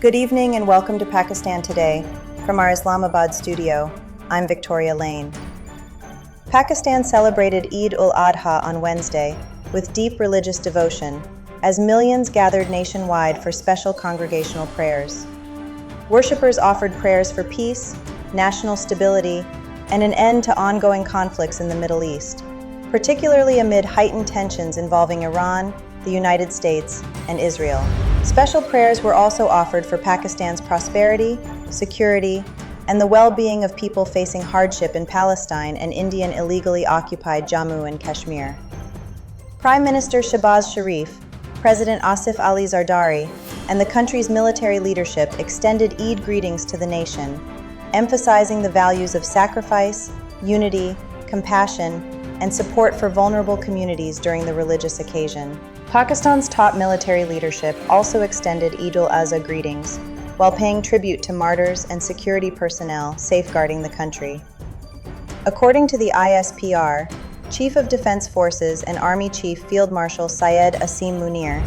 Good evening and welcome to Pakistan Today. From our Islamabad studio, I'm Victoria Lane. Pakistan celebrated Eid-ul-Adha on Wednesday with deep religious devotion as millions gathered nationwide for special congregational prayers. Worshippers offered prayers for peace, national stability, and an end to ongoing conflicts in the Middle East, particularly amid heightened tensions involving Iran, the United States, and Israel. Special prayers were also offered for Pakistan's prosperity, security, and the well-being of people facing hardship in Palestine and Indian illegally occupied Jammu and Kashmir. Prime Minister Shehbaz Sharif, President Asif Ali Zardari, and the country's military leadership extended Eid greetings to the nation, emphasizing the values of sacrifice, unity, compassion, and support for vulnerable communities during the religious occasion. Pakistan's top military leadership also extended Eid-ul-Adha greetings, while paying tribute to martyrs and security personnel safeguarding the country. According to the ISPR, Chief of Defense Forces and Army Chief Field Marshal Syed Asim Munir,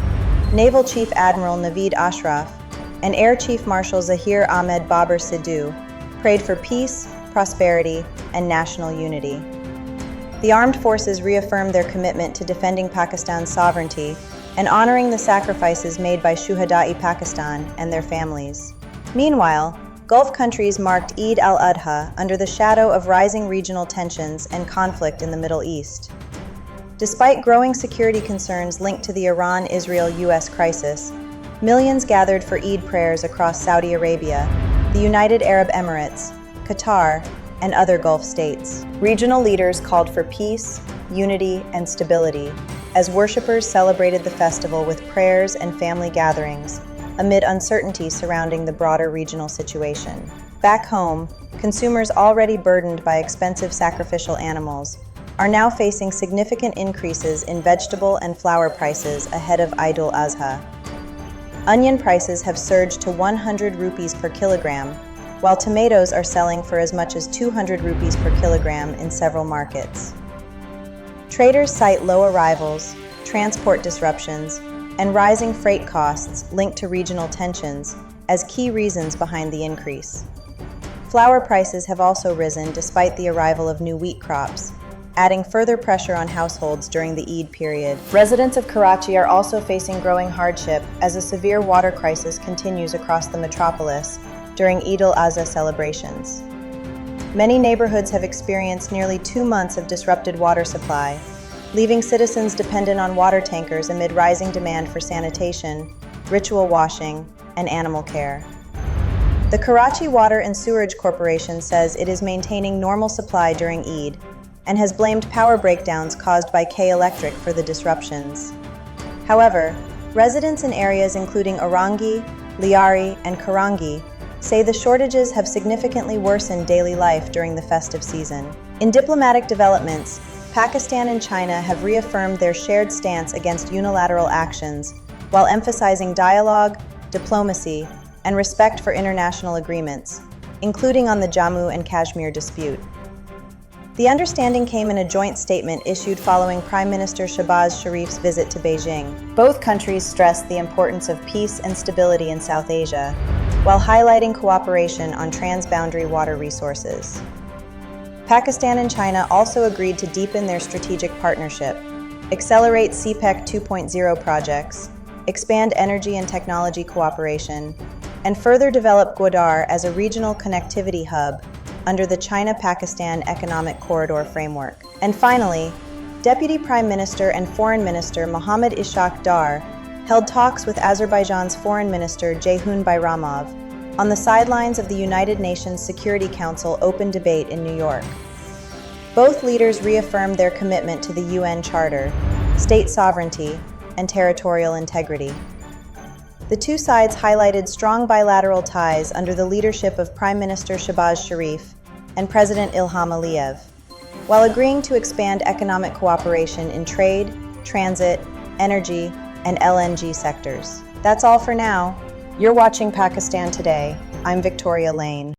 Naval Chief Admiral Naveed Ashraf, and Air Chief Marshal Zahir Ahmed Babar Sidhu prayed for peace, prosperity, and national unity. The armed forces reaffirmed their commitment to defending Pakistan's sovereignty and honoring the sacrifices made by Shuhada-e Pakistan and their families. Meanwhile, Gulf countries marked Eid al-Adha under the shadow of rising regional tensions and conflict in the Middle East. Despite growing security concerns linked to the Iran-Israel-US crisis, millions gathered for Eid prayers across Saudi Arabia, the United Arab Emirates, Qatar, and other Gulf states. Regional leaders called for peace, unity, and stability as worshippers celebrated the festival with prayers and family gatherings amid uncertainty surrounding the broader regional situation. Back home, consumers already burdened by expensive sacrificial animals are now facing significant increases in vegetable and flour prices ahead of Eid-ul-Adha. Onion prices have surged to 100 rupees per kilogram, while tomatoes are selling for as much as 200 rupees per kilogram in several markets. Traders cite low arrivals, transport disruptions, and rising freight costs linked to regional tensions as key reasons behind the increase. Flour prices have also risen despite the arrival of new wheat crops, adding further pressure on households during the Eid period. Residents of Karachi are also facing growing hardship as a severe water crisis continues across the metropolis during Eid-ul-Adha celebrations. Many neighborhoods have experienced nearly 2 months of disrupted water supply, leaving citizens dependent on water tankers amid rising demand for sanitation, ritual washing, and animal care. The Karachi Water and Sewerage Corporation says it is maintaining normal supply during Eid and has blamed power breakdowns caused by K-Electric for the disruptions. However, residents in areas including Orangi, Liari, and Karangi say the shortages have significantly worsened daily life during the festive season. In diplomatic developments, Pakistan and China have reaffirmed their shared stance against unilateral actions while emphasizing dialogue, diplomacy, and respect for international agreements, including on the Jammu and Kashmir dispute. The understanding came in a joint statement issued following Prime Minister Shehbaz Sharif's visit to Beijing. Both countries stressed the importance of peace and stability in South Asia, while highlighting cooperation on transboundary water resources. Pakistan and China also agreed to deepen their strategic partnership, accelerate CPEC 2.0 projects, expand energy and technology cooperation, and further develop Gwadar as a regional connectivity hub under the China-Pakistan Economic Corridor framework. And finally, Deputy Prime Minister and Foreign Minister Mohammad Ishaq Dar held talks with Azerbaijan's Foreign Minister Ceyhun Bayramov on the sidelines of the United Nations Security Council open debate in New York. Both leaders reaffirmed their commitment to the UN Charter, state sovereignty, and territorial integrity. The two sides highlighted strong bilateral ties under the leadership of Prime Minister Shehbaz Sharif and President Ilham Aliyev, while agreeing to expand economic cooperation in trade, transit, energy, and LNG sectors. That's all for now. You're watching Pakistan Today. I'm Victoria Lane.